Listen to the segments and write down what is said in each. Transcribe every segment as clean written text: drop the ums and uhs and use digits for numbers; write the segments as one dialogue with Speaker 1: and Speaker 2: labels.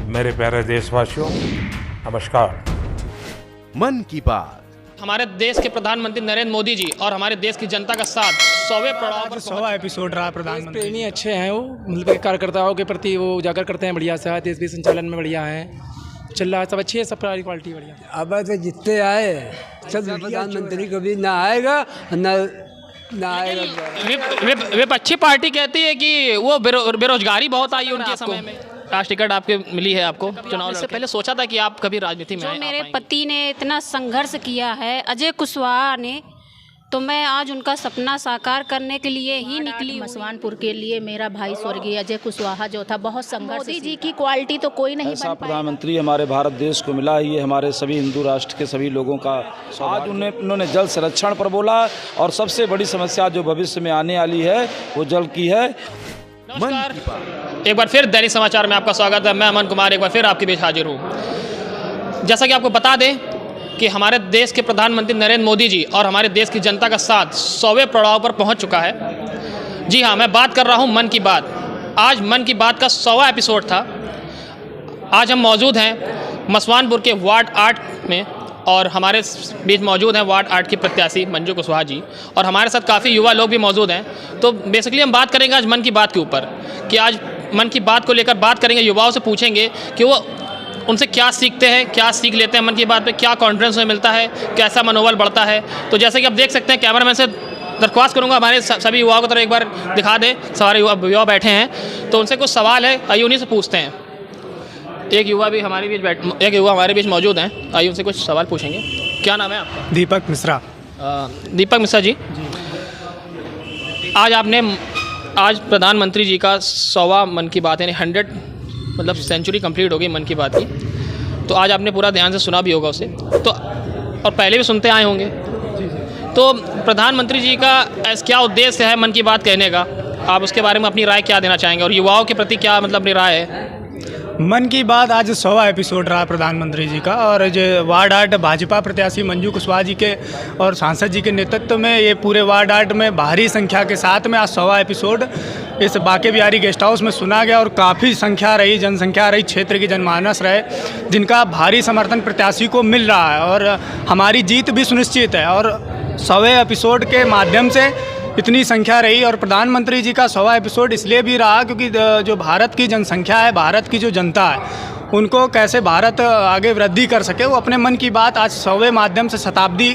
Speaker 1: मेरे प्यारे देशवासियों, नमस्कार।
Speaker 2: मन की बात।
Speaker 3: हमारे देश के प्रधानमंत्री नरेंद्र मोदी जी और हमारे देश की जनता का साथ 100वें पड़ाव पर
Speaker 4: 100वां एपिसोड रहा प्रधानमंत्री।
Speaker 5: प्रेमी अच्छे हैं वो, मतलब कार्यकर्ताओं के प्रति वो उजागर करते हैं, बढ़िया सा देश भी संचालन में बढ़िया है, चल रहा है, सब अच्छी है, सब क्वालिटी बढ़िया।
Speaker 6: अब तो जितने आए सब प्रधानमंत्री कभी ना आएगा ना आएगा।
Speaker 3: वे अच्छी पार्टी कहती है कि वो बेरोजगारी बहुत आई उनके समय में। राष्ट्र टिकट आपके मिली है आपको चुनाव से पहले सोचा था कि आप कभी राजनीति में आए?
Speaker 7: मेरे पति ने इतना संघर्ष किया है, अजय कुशवाहा ने, तो मैं आज उनका सपना साकार करने के लिए ही निकली।
Speaker 8: मसवानपुर के लिए मेरा भाई स्वर्गीय अजय कुशवाहा जो था बहुत संघर्ष। मोदी जी की क्वालिटी तो कोई नहीं
Speaker 9: ऐसा प्रधानमंत्री हमारे भारत देश को मिला ही है, हमारे सभी हिंदू राष्ट्र के सभी लोगों का। आज उन्होंने जल संरक्षण पर बोला और सबसे बड़ी समस्या जो भविष्य में आने वाली है वो जल की है।
Speaker 3: नमस्कार, एक बार फिर दैनिक समाचार में आपका स्वागत है। मैं अमन कुमार एक बार फिर आपके बीच हाजिर हूँ। जैसा कि आपको बता दें कि हमारे देश के प्रधानमंत्री नरेंद्र मोदी जी और हमारे देश की जनता का साथ 100वें पड़ाव पर पहुंच चुका है। जी हाँ, मैं बात कर रहा हूं मन की बात। आज मन की बात का 100वां एपिसोड था। आज हम मौजूद हैं मसवानपुर के वार्ड 8 में और हमारे बीच मौजूद हैं वार्ड 8 की प्रत्याशी मंजू कुशवाहा जी, और हमारे साथ काफ़ी युवा लोग भी मौजूद हैं। तो बेसिकली हम बात करेंगे आज मन की बात के ऊपर कि आज मन की बात को लेकर बात करेंगे, युवाओं से पूछेंगे कि वो उनसे क्या सीखते हैं, क्या सीख लेते हैं मन की बात में, क्या कॉन्फिडेंस में मिलता है, कैसा मनोबल बढ़ता है। तो जैसे कि आप देख सकते हैं, कैमरामैन से दरख्वास्त करूंगा हमारे सभी युवाओं की तरफ एक बार दिखा दें। सारे युवा बैठे हैं तो उनसे कुछ सवाल है, आइए उन्हीं से पूछते हैं। एक युवा हमारे बीच मौजूद हैं, आइए उनसे कुछ सवाल पूछेंगे। क्या नाम है आपका?
Speaker 4: दीपक मिश्रा।
Speaker 3: दीपक मिश्रा जी, आज प्रधानमंत्री जी का 100वां मन की बात, यानी 100 मतलब सेंचुरी कंप्लीट हो गई मन की बात की। तो आज आपने पूरा ध्यान से सुना भी होगा उसे, तो और पहले भी सुनते आए होंगे। तो प्रधानमंत्री जी का क्या उद्देश्य है मन की बात कहने का, आप उसके बारे में अपनी राय क्या देना चाहेंगे और युवाओं के प्रति क्या मतलब अपनी राय है?
Speaker 4: मन की बात आज 100वां एपिसोड रहा प्रधानमंत्री जी का, और जो वार्ड 8 भाजपा प्रत्याशी मंजू कुशवाहा जी के और सांसद जी के नेतृत्व में ये पूरे वार्ड 8 में भारी संख्या के साथ में आज 100वां एपिसोड इस बाके बिहारी गेस्ट हाउस में सुना गया, और काफ़ी संख्या रही, जनसंख्या रही, क्षेत्र की जनमानस रहे, जिनका भारी समर्थन प्रत्याशी को मिल रहा है और हमारी जीत भी सुनिश्चित है। और 100वें एपिसोड के माध्यम से इतनी संख्या रही, और प्रधानमंत्री जी का 100वां एपिसोड इसलिए भी रहा क्योंकि जो भारत की जनसंख्या है, भारत की जो जनता है, उनको कैसे भारत आगे वृद्धि कर सके, वो अपने मन की बात आज 100वें माध्यम से, शताब्दी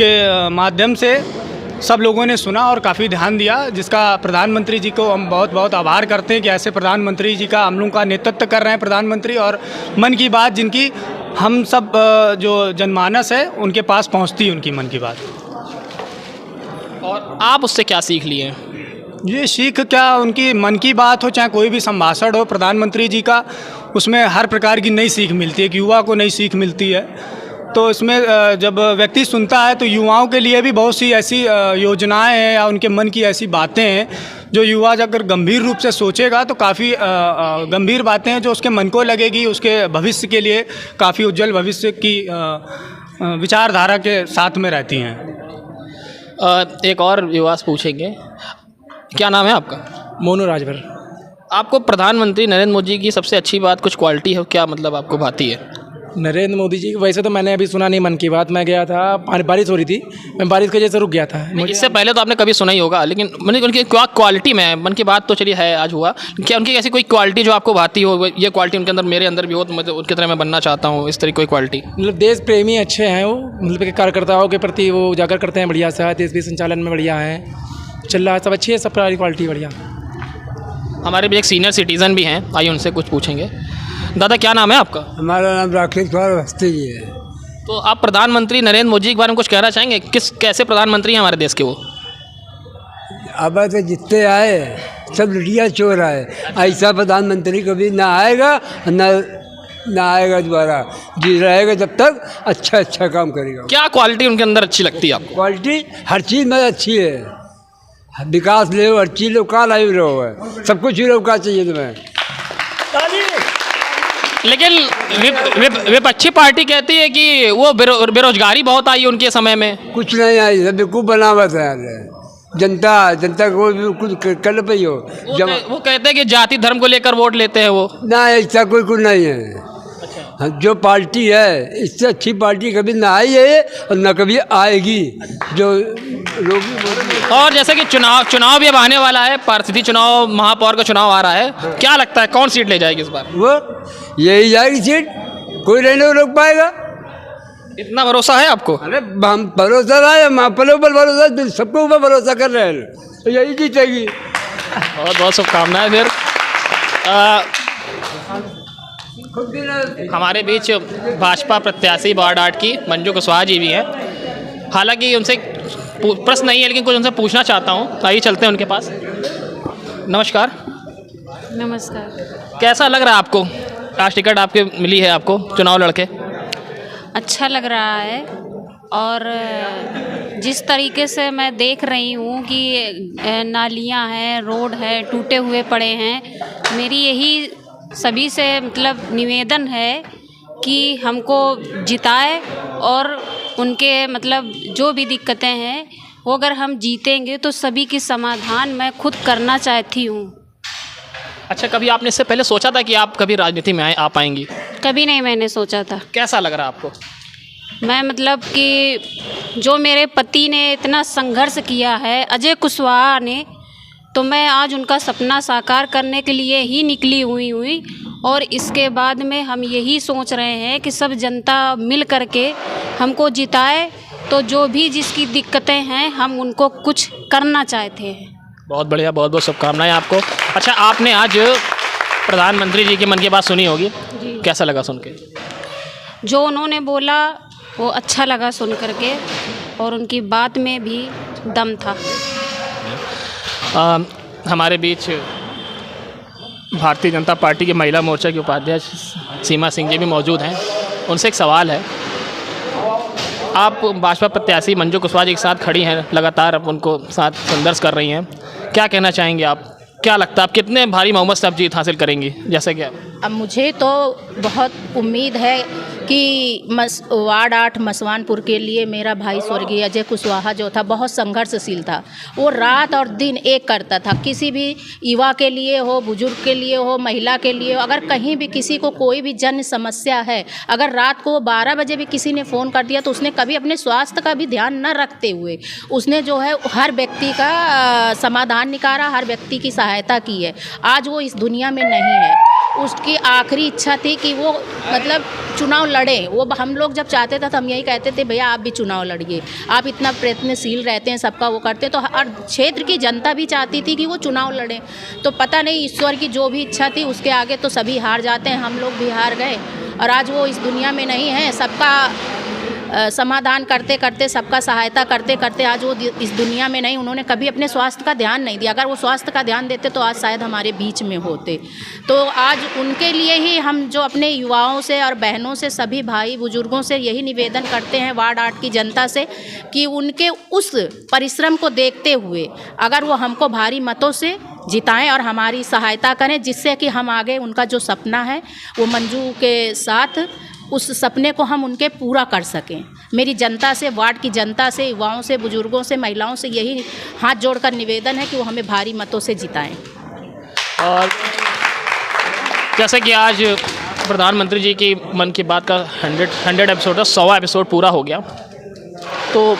Speaker 4: के माध्यम से सब लोगों ने सुना और काफ़ी ध्यान दिया, जिसका प्रधानमंत्री जी को हम बहुत बहुत आभार करते हैं कि ऐसे प्रधानमंत्री जी का हम लोगों का नेतृत्व कर रहे हैं प्रधानमंत्री, और मन की बात जिनकी हम सब जो जनमानस है उनके पास पहुंचती है उनकी मन की बात।
Speaker 3: और आप उससे क्या सीख लिए?
Speaker 4: ये सीख क्या, उनकी मन की बात हो चाहे कोई भी संभाषण हो प्रधानमंत्री जी का, उसमें हर प्रकार की नई सीख मिलती है, एक युवा को नई सीख मिलती है। तो इसमें जब व्यक्ति सुनता है तो युवाओं के लिए भी बहुत सी ऐसी योजनाएं हैं या उनके मन की ऐसी बातें हैं जो युवा अगर गंभीर रूप से सोचेगा तो काफ़ी गंभीर बातें हैं जो उसके मन को लगेगी, उसके भविष्य के लिए काफ़ी उज्जवल भविष्य की विचारधारा के साथ में रहती हैं।
Speaker 3: एक और युवा से पूछेंगे, क्या नाम है आपका?
Speaker 5: मोनू राजभर।
Speaker 3: आपको प्रधानमंत्री नरेंद्र मोदी की सबसे अच्छी बात कुछ क्वालिटी है, क्या मतलब आपको भाती है?
Speaker 5: नरेंद्र मोदी जी, वैसे तो मैंने अभी सुना नहीं मन की बात, मैं गया था, बारिश हो रही थी, मैं बारिश की वजह से रुक गया था।
Speaker 3: इससे पहले तो आपने कभी सुना ही होगा, लेकिन मैंने उनकी क्या क्वालिटी में मन की बात तो चलिए है, आज हुआ, क्या उनकी ऐसी कोई क्वालिटी जो आपको भाती हो, ये क्वालिटी उनके अंदर मेरे अंदर भी हो तो मैं उनकी तरह मैं बनना चाहता हूँ, इस तरह कोई क्वालिटी?
Speaker 5: मतलब देश प्रेमी अच्छे हैं वो, मतलब कार्यकर्ताओं के प्रति वो उजागर करते हैं, बढ़िया सा देश भी संचालन में बढ़िया है, चल रहा है, सब अच्छी है, सब क्वालिटी बढ़िया।
Speaker 3: हमारे भी एक सीनियर सिटीज़न भी हैं, आइए उनसे कुछ पूछेंगे। दादा, क्या नाम है आपका?
Speaker 6: हमारा नाम राकेश कुमार अवस्थी जी है।
Speaker 3: तो आप प्रधानमंत्री नरेंद्र मोदी के बारे में कुछ कहना चाहेंगे, कैसे प्रधानमंत्री हैं हमारे देश के वो?
Speaker 6: अब तो जितने आए सब लुटिया चोर आए, ऐसा प्रधानमंत्री कभी ना आएगा ना आएगा दोबारा, जी रहेगा जब तक अच्छा काम करेगा।
Speaker 3: क्या क्वालिटी उनके अंदर अच्छी लगती है आपको?
Speaker 6: क्वालिटी हर चीज़ में अच्छी है, विकास ले हर चीज़ लो, का लाइव रहो है, सब कुछ ही लो, का चाहिए तुम्हें।
Speaker 3: लेकिन वे अच्छी पार्टी कहती है कि वो बेरोजगारी बहुत आई उनके समय में।
Speaker 6: कुछ नहीं आई, सब बेवकूफ़ बनावट है, जनता को भी कुछ कर पाई हो।
Speaker 3: वो कहते हैं कि जाति धर्म को लेकर वोट लेते हैं वो।
Speaker 6: ना, ऐसा कोई कुछ नहीं है। जो पार्टी है इससे अच्छी पार्टी कभी ना आई है और ना कभी आएगी। जो लोग
Speaker 3: और जैसे कि चुनाव भी अब आने वाला है, पार्षदी चुनाव, महापौर का चुनाव आ रहा है, क्या लगता है कौन सीट ले जाएगी इस बार?
Speaker 6: वो यही जाएगी सीट, कोई रहने को रोक पाएगा?
Speaker 3: इतना भरोसा है आपको?
Speaker 6: अरे हम भरोसा है, महापौर पर भरोसा, सबको ऊपर भरोसा कर रहे हैं, तो यही जीतेगी।
Speaker 3: बहुत बहुत शुभकामनाएं। फिर हमारे बीच भाजपा प्रत्याशी वार्ड 8 की मंजू कुशवाहा जी भी हैं। हालांकि उनसे प्रश्न नहीं है, लेकिन कुछ उनसे पूछना चाहता हूँ। आइए चलते हैं उनके पास। नमस्कार।
Speaker 7: नमस्कार।
Speaker 3: कैसा लग रहा है आपको? आज टिकट आपके मिली है, आपको चुनाव लड़के?
Speaker 7: अच्छा लग रहा है, और जिस तरीके से मैं देख रही हूँ कि नालियाँ हैं, रोड है, टूटे हुए पड़े हैं, मेरी यही सभी से मतलब निवेदन है कि हमको जिताए, और उनके मतलब जो भी दिक्कतें हैं वो अगर हम जीतेंगे तो सभी की समाधान मैं खुद करना चाहती हूँ।
Speaker 3: अच्छा, कभी आपने इससे पहले सोचा था कि आप कभी राजनीति में आ पाएंगी?
Speaker 7: कभी नहीं मैंने सोचा था।
Speaker 3: कैसा लग रहा है आपको?
Speaker 7: मैं मतलब कि जो मेरे पति ने इतना संघर्ष किया है, अजय कुशवाहा ने, तो मैं आज उनका सपना साकार करने के लिए ही निकली हुई और इसके बाद में हम यही सोच रहे हैं कि सब जनता मिल करके हमको जिताए, तो जो भी जिसकी दिक्कतें हैं हम उनको कुछ करना चाहते हैं।
Speaker 3: बहुत बढ़िया, बहुत बहुत शुभकामनाएं आपको। अच्छा, आपने आज प्रधानमंत्री जी की मन की बात सुनी होगी, कैसा लगा सुन के?
Speaker 7: जो उन्होंने बोला वो अच्छा लगा सुन करके, और उनकी बात में भी दम था।
Speaker 3: हमारे बीच भारतीय जनता पार्टी के महिला मोर्चा के उपाध्यक्ष सीमा सिंह जी भी मौजूद हैं। उनसे एक सवाल है, आप भाजपा प्रत्याशी मंजू कुशवाहा जी के साथ खड़ी हैं, लगातार अब उनको साथ संघर्ष कर रही हैं, क्या कहना चाहेंगे आप? क्या लगता है आप कितने भारी बहुमत से आप जीत हासिल करेंगी? जैसे कि
Speaker 8: अब मुझे तो बहुत उम्मीद है कि वार्ड 8 मसवानपुर के लिए मेरा भाई स्वर्गीय अजय कुशवाहा जो था बहुत संघर्षशील था। वो रात और दिन एक करता था, किसी भी युवा के लिए हो, बुजुर्ग के लिए हो, महिला के लिए हो, अगर कहीं भी किसी को कोई भी जन समस्या है, अगर रात को 12 बजे भी किसी ने फ़ोन कर दिया तो उसने कभी अपने स्वास्थ्य का भी ध्यान न रखते हुए उसने जो है हर व्यक्ति का समाधान निकाला, हर व्यक्ति की सहायता की है। आज वो इस दुनिया में नहीं है। उसकी आखिरी इच्छा थी कि वो मतलब चुनाव लड़े। वो हम लोग जब चाहते थे तो हम यही कहते थे, भैया आप भी चुनाव लड़िए, आप इतना प्रयत्नशील रहते हैं, सबका वो करते, तो हर क्षेत्र की जनता भी चाहती थी कि वो चुनाव लड़े। तो पता नहीं ईश्वर की जो भी इच्छा थी उसके आगे तो सभी हार जाते हैं, हम लोग भी हार गए, और आज वो इस दुनिया में नहीं है। सबका समाधान करते करते, सबका सहायता करते करते आज वो इस दुनिया में नहीं। उन्होंने कभी अपने स्वास्थ्य का ध्यान नहीं दिया। अगर वो स्वास्थ्य का ध्यान देते तो आज शायद हमारे बीच में होते। तो आज उनके लिए ही हम जो अपने युवाओं से और बहनों से, सभी भाई बुजुर्गों से यही निवेदन करते हैं, वार्ड 8 की जनता से, कि उनके उस परिश्रम को देखते हुए अगर वो हमको भारी मतों से जिताएं और हमारी सहायता करें, जिससे कि हम आगे उनका जो सपना है वो मंजू के साथ उस सपने को हम उनके पूरा कर सकें। मेरी जनता से, वार्ड की जनता से, युवाओं से, बुजुर्गों से, महिलाओं से यही हाथ जोड़कर निवेदन है कि वो हमें भारी मतों से जिताएं।
Speaker 3: और जैसे कि आज प्रधानमंत्री जी की मन की बात का 100 एपिसोड का 100वां एपिसोड पूरा हो गया, तो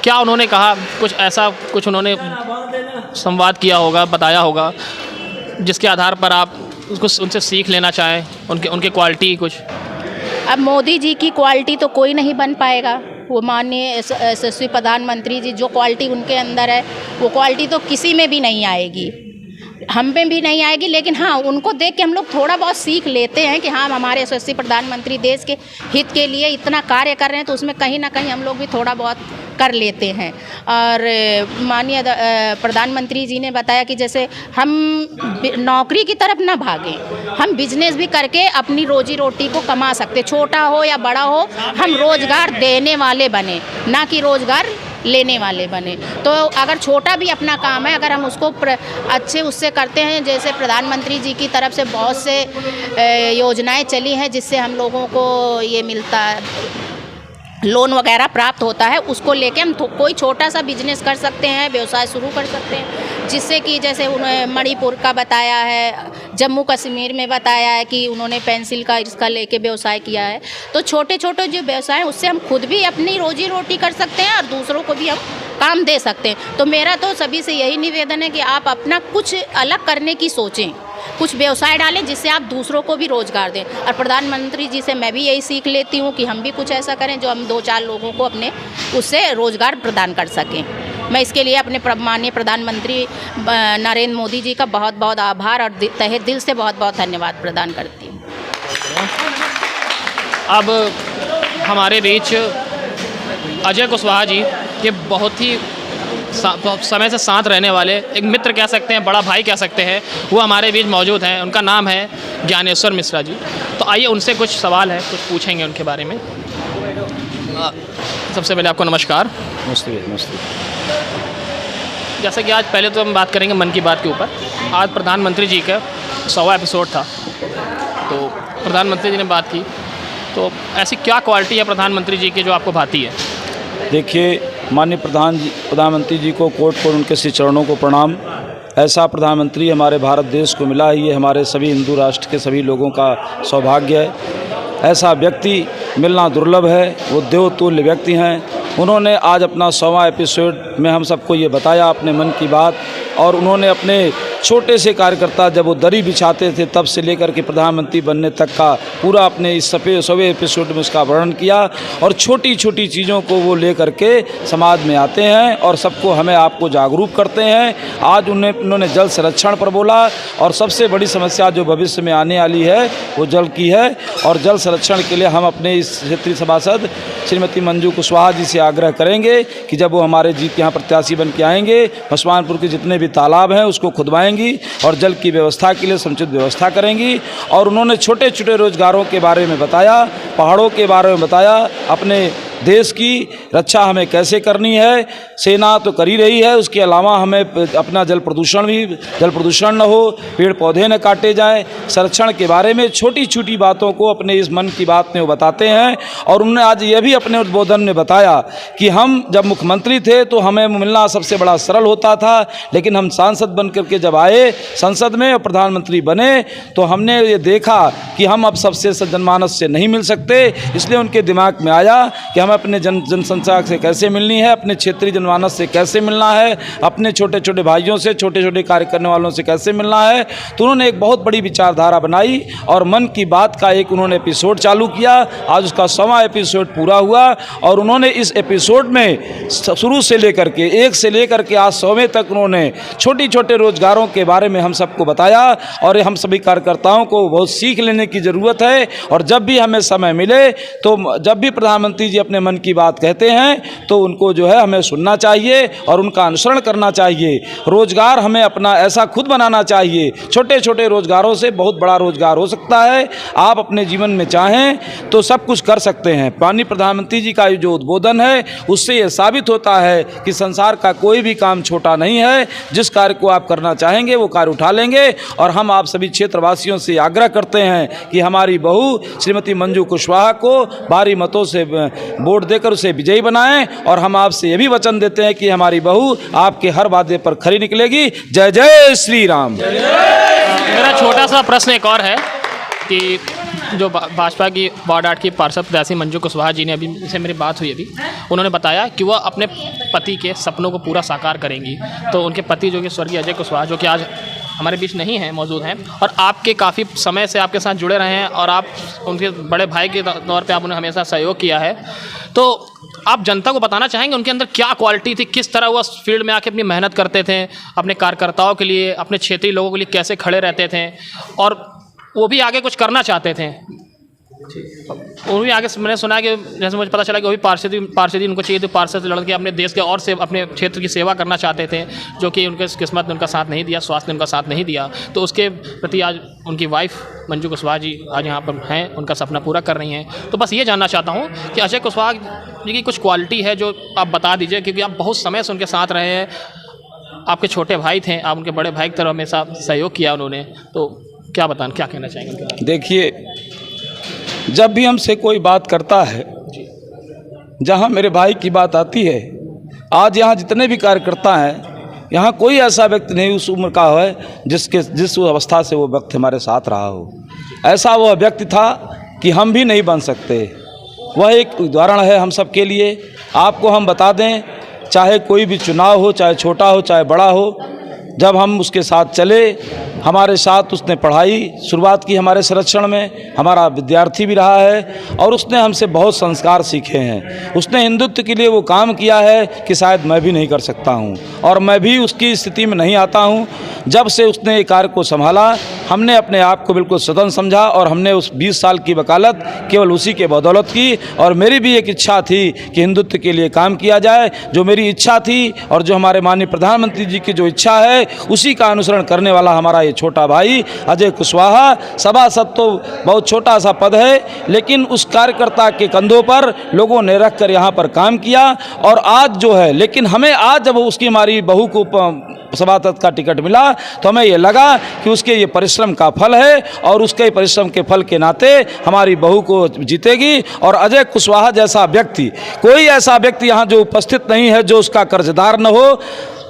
Speaker 3: क्या उन्होंने कहा कुछ ऐसा, कुछ उन्होंने संवाद किया होगा, बताया होगा, जिसके आधार पर आप उसको उनसे सीख लेना चाहें, उनके क्वालिटी कुछ?
Speaker 8: अब मोदी जी की क्वालिटी तो कोई नहीं बन पाएगा। वो माननीय यशस्वी प्रधानमंत्री जी, जो क्वालिटी उनके अंदर है वो क्वालिटी तो किसी में भी नहीं आएगी, हम में भी नहीं आएगी। लेकिन हाँ, उनको देख के हम लोग थोड़ा बहुत सीख लेते हैं कि हाँ, हमारे यशस्वी प्रधानमंत्री देश के हित के लिए इतना कार्य कर रहे हैं, तो उसमें कहीं ना कहीं हम लोग भी थोड़ा बहुत कर लेते हैं। और माननीय प्रधानमंत्री जी ने बताया कि जैसे हम नौकरी की तरफ ना भागें, हम बिजनेस भी करके अपनी रोजी रोटी को कमा सकते, छोटा हो या बड़ा हो, हम रोज़गार देने वाले बने, ना कि रोज़गार लेने वाले बने। तो अगर छोटा भी अपना काम है, अगर हम उसको अच्छे उससे करते हैं, जैसे प्रधानमंत्री जी की तरफ से बहुत से योजनाएं चली हैं जिससे हम लोगों को ये मिलता है, लोन वगैरह प्राप्त होता है, उसको लेके हम कोई छोटा सा बिजनेस कर सकते हैं, व्यवसाय शुरू कर सकते हैं, जिससे कि जैसे उन्होंने मणिपुर का बताया है, जम्मू कश्मीर में बताया है कि उन्होंने पेंसिल का इसका लेके व्यवसाय किया है। तो छोटे छोटे जो व्यवसाय हैं उससे हम खुद भी अपनी रोजी रोटी कर सकते हैं और दूसरों को भी हम काम दे सकते हैं। तो मेरा तो सभी से यही निवेदन है कि आप अपना कुछ अलग करने की सोचें, कुछ व्यवसाय डालें जिससे आप दूसरों को भी रोजगार दें। और प्रधानमंत्री जी से मैं भी यही सीख लेती हूँ कि हम भी कुछ ऐसा करें जो हम 2-4 लोगों को अपने उससे रोजगार प्रदान कर सकें। मैं इसके लिए अपने माननीय प्रधानमंत्री नरेंद्र मोदी जी का बहुत बहुत आभार और तहे दिल से बहुत बहुत धन्यवाद प्रदान करती हूँ।
Speaker 3: अब हमारे बीच अजय कुशवाहा जी, ये बहुत ही समय से साथ रहने वाले एक मित्र कह सकते हैं, बड़ा भाई कह सकते हैं, वो हमारे बीच मौजूद हैं। उनका नाम है ज्ञानेश्वर मिश्रा जी। तो आइए उनसे कुछ सवाल है, कुछ पूछेंगे उनके बारे में। सबसे पहले आपको नमस्कार।
Speaker 9: नमस्ते नमस्ते।
Speaker 3: जैसा कि आज पहले तो हम बात करेंगे मन की बात के ऊपर। आज प्रधानमंत्री जी का 100वां एपिसोड था, तो प्रधानमंत्री जी ने बात की, तो ऐसी क्या क्वालिटी है प्रधानमंत्री जी की जो आपको भाती है?
Speaker 9: देखिए, माननीय प्रधानमंत्री जी को कोट कोट उनके श्री चरणों को प्रणाम। ऐसा प्रधानमंत्री हमारे भारत देश को मिला, ये हमारे सभी हिंदू राष्ट्र के सभी लोगों का सौभाग्य है। ऐसा व्यक्ति मिलना दुर्लभ है, वो देवतुल्य व्यक्ति हैं। उन्होंने आज अपना 100वां एपिसोड में हम सबको ये बताया अपने मन की बात, और उन्होंने अपने छोटे से कार्यकर्ता जब वो दरी बिछाते थे तब से लेकर के प्रधानमंत्री बनने तक का पूरा अपने इस 100वें एपिसोड में उसका वर्णन किया, और छोटी छोटी चीज़ों को वो लेकर के समाज में आते हैं और सबको हमें आपको जागरूक करते हैं। आज उन्होंने जल संरक्षण पर बोला, और सबसे बड़ी समस्या जो भविष्य में आने वाली है वो जल की है, और जल संरक्षण के लिए हम अपने इस क्षेत्रीय सभासद श्रीमती मंजू कुशवाहा जी से आग्रह करेंगे कि जब वो हमारे जीत के यहाँ प्रत्याशी बन के आएंगे, मसवानपुर के जितने भी तालाब हैं उसको खुदवाएंगी और जल की व्यवस्था के लिए समुचित व्यवस्था करेंगी। और उन्होंने छोटे छोटे रोजगारों के बारे में बताया, पहाड़ों के बारे में बताया, अपने देश की रक्षा हमें कैसे करनी है। सेना तो कर ही रही है, उसके अलावा हमें अपना जल प्रदूषण न हो, पेड़ पौधे न काटे जाएं, संरक्षण के बारे में छोटी छोटी बातों को अपने इस मन की बात में वो बताते हैं। और उन्होंने आज ये भी अपने उद्बोधन में बताया कि हम जब मुख्यमंत्री थे तो हमें मिलना सबसे बड़ा सरल होता था, लेकिन हम सांसद बन करके जब आए संसद में और प्रधानमंत्री बने तो हमने ये देखा कि हम अब सबसे जनमानस से नहीं मिल सकते। इसलिए उनके दिमाग में आया कि हम अपने जनसंख्या से कैसे मिलनी है, अपने क्षेत्रीय जनमानस से कैसे मिलना है, अपने छोटे छोटे भाइयों से, छोटे छोटे कार्य करने वालों से कैसे मिलना है। तो उन्होंने एक बहुत बड़ी विचारधारा बनाई और मन की बात का एक उन्होंने एपिसोड चालू किया। आज उसका 100वां एपिसोड पूरा हुआ, और उन्होंने इस एपिसोड में शुरू से लेकर के 1 से लेकर के आज 100वें तक उन्होंने छोटी छोटे रोजगारों के बारे में हम सबको बताया। और हम सभी कार्यकर्ताओं को बहुत सीख लेने की ज़रूरत है, और जब भी हमें समय मिले तो जब भी प्रधानमंत्री जी अपने मन की बात कहते हैं तो उनको जो है हमें सुनना चाहिए और उनका अनुसरण करना चाहिए। रोजगार हमें अपना ऐसा खुद बनाना चाहिए, छोटे छोटे रोजगारों से बहुत बड़ा रोजगार हो सकता है। आप अपने जीवन में चाहें तो सब कुछ कर सकते हैं। माननीय प्रधानमंत्री जी का जो उद्बोधन है उससे ये साबित होता है कि संसार का कोई भी काम छोटा नहीं है। जिस कार्य को आप करना चाहेंगे वो कार्य उठा लेंगे। और हम आप सभी क्षेत्रवासियों से आग्रह करते हैं कि हमारी बहू श्रीमती मंजू कुशवाहा को भारी मतों से वोट देकर उसे विजयी बनाएं, और हम आपसे ये भी वचन देते हैं कि हमारी बहू आपके हर वादे पर खरी निकलेगी। जय जय श्री राम।
Speaker 3: मेरा छोटा सा प्रश्न एक और है कि जो भाजपा की वार्ड 8 की पार्षद प्रत्याशी मंजू कुशवाहा जी ने, अभी से मेरी बात हुई अभी, उन्होंने बताया कि वह अपने पति के सपनों को पूरा साकार करेंगी। तो उनके पति जो कि स्वर्गीय अजय कुशवाहा, जो कि आज हमारे बीच नहीं हैं, मौजूद हैं, और आपके काफ़ी समय से आपके साथ जुड़े रहे हैं और आप उनके बड़े भाई के तौर पे आप उन्हें हमेशा सहयोग किया है। तो आप जनता को बताना चाहेंगे उनके अंदर क्या क्वालिटी थी, किस तरह वह फील्ड में आके अपनी मेहनत करते थे, अपने कार्यकर्ताओं के लिए, अपने क्षेत्रीय लोगों के लिए कैसे खड़े रहते थे, और वो भी आगे कुछ करना चाहते थे। वो भी आगे मैंने सुना कि जैसे मुझे पता चला कि वो भी पार्षदी उनको चाहिए थी, पार्षद लड़ के अपने देश के और से अपने क्षेत्र की सेवा करना चाहते थे, जो कि उनके किस्मत ने उनका साथ नहीं दिया, स्वास्थ्य ने उनका साथ नहीं दिया। तो उसके प्रति आज उनकी वाइफ मंजू कुशवाहा जी आज यहाँ पर हैं, उनका सपना पूरा कर रही हैं। तो बस ये जानना चाहता हूँ कि अजय कुशवाहा जी की कुछ क्वालिटी है जो आप बता दीजिए, क्योंकि आप बहुत समय से उनके साथ रहे हैं, आपके छोटे भाई थे, आप उनके बड़े भाई की तरह हमेशा सहयोग किया उन्होंने। तो क्या बताना, क्या कहना चाहेंगे?
Speaker 9: देखिए, जब भी हमसे कोई बात करता है, जहाँ मेरे भाई की बात आती है, आज यहाँ जितने भी कार्यकर्ता हैं, यहाँ कोई ऐसा व्यक्ति नहीं उस उम्र का है जिस अवस्था से वो व्यक्ति हमारे साथ रहा हो। ऐसा वह व्यक्ति था कि हम भी नहीं बन सकते। वह एक उदाहरण है हम सब के लिए। आपको हम बता दें, चाहे कोई भी चुनाव हो, चाहे छोटा हो चाहे बड़ा हो, जब हम उसके साथ चले, हमारे साथ उसने पढ़ाई शुरुआत की, हमारे संरक्षण में हमारा विद्यार्थी भी रहा है और उसने हमसे बहुत संस्कार सीखे हैं। उसने हिंदुत्व के लिए वो काम किया है कि शायद मैं भी नहीं कर सकता हूँ और मैं भी उसकी स्थिति में नहीं आता हूँ। जब से उसने ये कार्य को संभाला, हमने अपने आप को बिल्कुल स्वतंत्र समझा और हमने उस 20 साल की वकालत केवल उसी के बदौलत की। और मेरी भी एक इच्छा थी कि हिंदुत्व के लिए काम किया जाए। जो मेरी इच्छा थी और जो हमारे माननीय प्रधानमंत्री जी की जो इच्छा है, उसी का अनुसरण करने वाला हमारा ये छोटा भाई अजय कुशवाहा। सभासद तो बहुत छोटा सा पद है, लेकिन उस कार्यकर्ता के कंधों पर लोगों ने रख कर यहाँ पर काम किया। और आज जो है, लेकिन हमें आज जब उसकी हमारी बहू को सभासद का टिकट मिला तो हमें ये लगा कि उसके ये परिश्रम का फल है और उसके परिश्रम के फल के नाते हमारी बहू को जीतेगी। और अजय कुशवाहा जैसा व्यक्ति, कोई ऐसा व्यक्ति यहाँ जो उपस्थित नहीं है जो उसका कर्जदार न हो।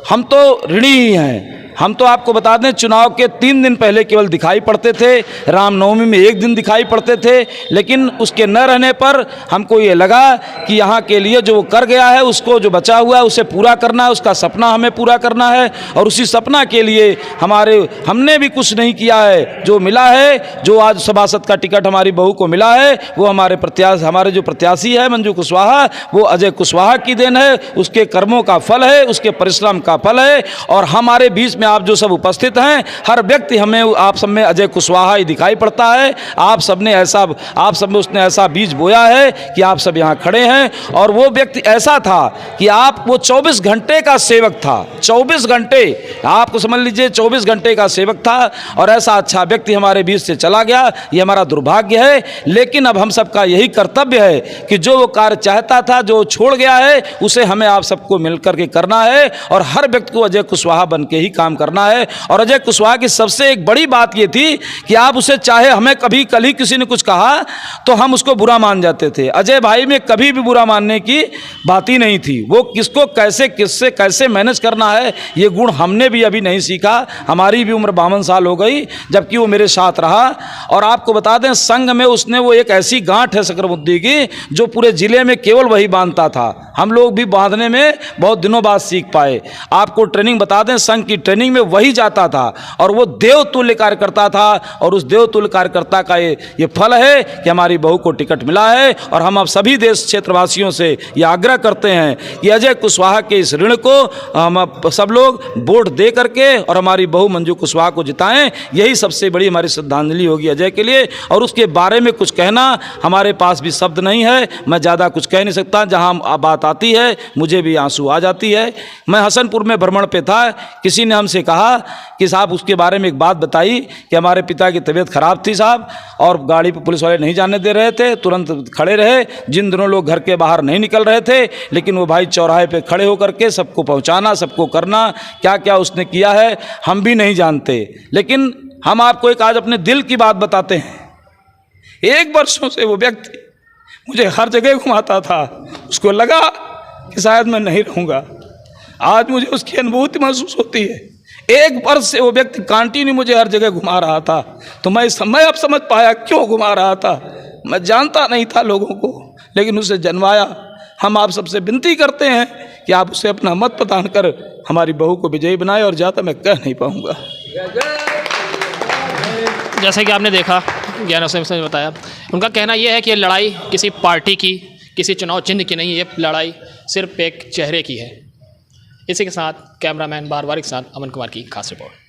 Speaker 9: हम तो ऋणी ही हैं। हम तो आपको बता दें, चुनाव के 3 दिन पहले केवल दिखाई पड़ते थे, रामनवमी में 1 दिन दिखाई पड़ते थे, लेकिन उसके न रहने पर हमको ये लगा कि यहाँ के लिए जो वो कर गया है, उसको जो बचा हुआ है उसे पूरा करना है, उसका सपना हमें पूरा करना है। और उसी सपना के लिए हमने भी कुछ नहीं किया है। जो मिला है, जो आज सभासद का टिकट हमारी बहू को मिला है, वो हमारे जो प्रत्याशी है मंजू कुशवाहा, वो अजय कुशवाहा की देन है। उसके कर्मों का फल है, उसके परिश्रम का फल है। और हमारे बीच में आप जो सब उपस्थित हैं, हर व्यक्ति हमें आप सब में अजय कुशवाहा ही दिखाई पड़ता है। आप सब में उसने ऐसा बीज बोया है कि आप सब यहाँ खड़े हैं। और वो व्यक्ति ऐसा था कि वो 24 घंटे का सेवक था। 24 घंटे, आपको समझ लीजिए, 24 घंटे का सेवक था। और ऐसा अच्छा व्यक्ति हमारे बीच से चला गया, ये हमारा दुर्भाग्य है। लेकिन अब हम सबका यही कर्तव्य है कि जो वो कार्य चाहता था, जो छोड़ गया है, उसे हमें आप सबको मिलकर के करना है। और हर व्यक्ति को अजय कुशवाहा बन के ही काम करना है। और अजय कुशवाहा की सबसे एक बड़ी बात ये थी कि आप उसे, चाहे हमें कभी कल ही किसी ने कुछ कहा तो हम उसको बुरा मान जाते थे, अजय भाई में कभी भी बुरा मानने की बात ही नहीं थी। वो किसको किससे कैसे मैनेज करना है, ये गुण हमने भी अभी नहीं सीखा। हमारी भी उम्र 52 साल हो गई जबकि वो मेरे साथ रहा। और आपको बता दें, संघ में उसने वो एक ऐसी गांठ है शकरमुद्दी की, जो पूरे जिले में केवल वही बांधता था। हम लोग भी बांधने में बहुत दिनों बाद सीख पाए। आपको ट्रेनिंग बता दें, संघ की ट्रेनिंग में वही जाता था और वो देवतुल्य कार्यकर्ता था। और उस देवतुल्य कार्यकर्ता का ये फल है कि हमारी बहू को टिकट मिला है। और हम अब सभी देश क्षेत्रवासियों से ये आग्रह करते हैं कि अजय कुशवाहा के इस ऋण को हम सब लोग वोट दे करके और हमारी बहू मंजू कुशवाहा को जिताएं। यही सबसे बड़ी हमारी श्रद्धांजलि होगी अजय के लिए। और उसके बारे में कुछ कहना, हमारे पास भी शब्द नहीं है, मैं ज़्यादा कुछ कह नहीं सकता। जहाँ बात आती है मुझे भी आंसू आ जाती है। मैं हसनपुर में भ्रमण पे था, किसी ने हमसे कहा कि साहब उसके बारे में एक बात बताई कि हमारे पिता की तबीयत खराब थी साहब, और गाड़ी पे पुलिस वाले नहीं जाने दे रहे थे, तुरंत खड़े रहे। जिन दिनों लोग घर के बाहर नहीं निकल रहे थे, लेकिन वो भाई चौराहे पे खड़े होकर के सबको पहुंचाना, सबको करना, क्या क्या उसने किया है हम भी नहीं जानते। लेकिन हम आपको एक आज अपने दिल की बात बताते हैं। 1 वर्षों से वो व्यक्ति मुझे हर जगह घुमाता था। उसको लगा कि शायद मैं नहीं रहूँगा। आज मुझे उसकी अनुभूति महसूस होती है। 1 वर्ष से वो व्यक्ति कंटिन्यू मुझे हर जगह घुमा रहा था। तो मैं अब समझ पाया क्यों घुमा रहा था। मैं जानता नहीं था लोगों को, लेकिन उसे जनवाया। हम आप सबसे विनती करते हैं कि आप उसे अपना मत प्रदान कर हमारी बहू को विजयी बनाए। और ज़्यादा मैं कह नहीं पाऊँगा।
Speaker 3: जैसे कि आपने देखा, ज्ञान से बताया, उनका कहना यह है कि ये लड़ाई किसी पार्टी की, किसी चुनाव चिन्ह की नहीं, ये लड़ाई सिर्फ एक चेहरे की है। इसी के साथ कैमरामैन बारवारी के साथ अमन कुमार की खास रिपोर्ट।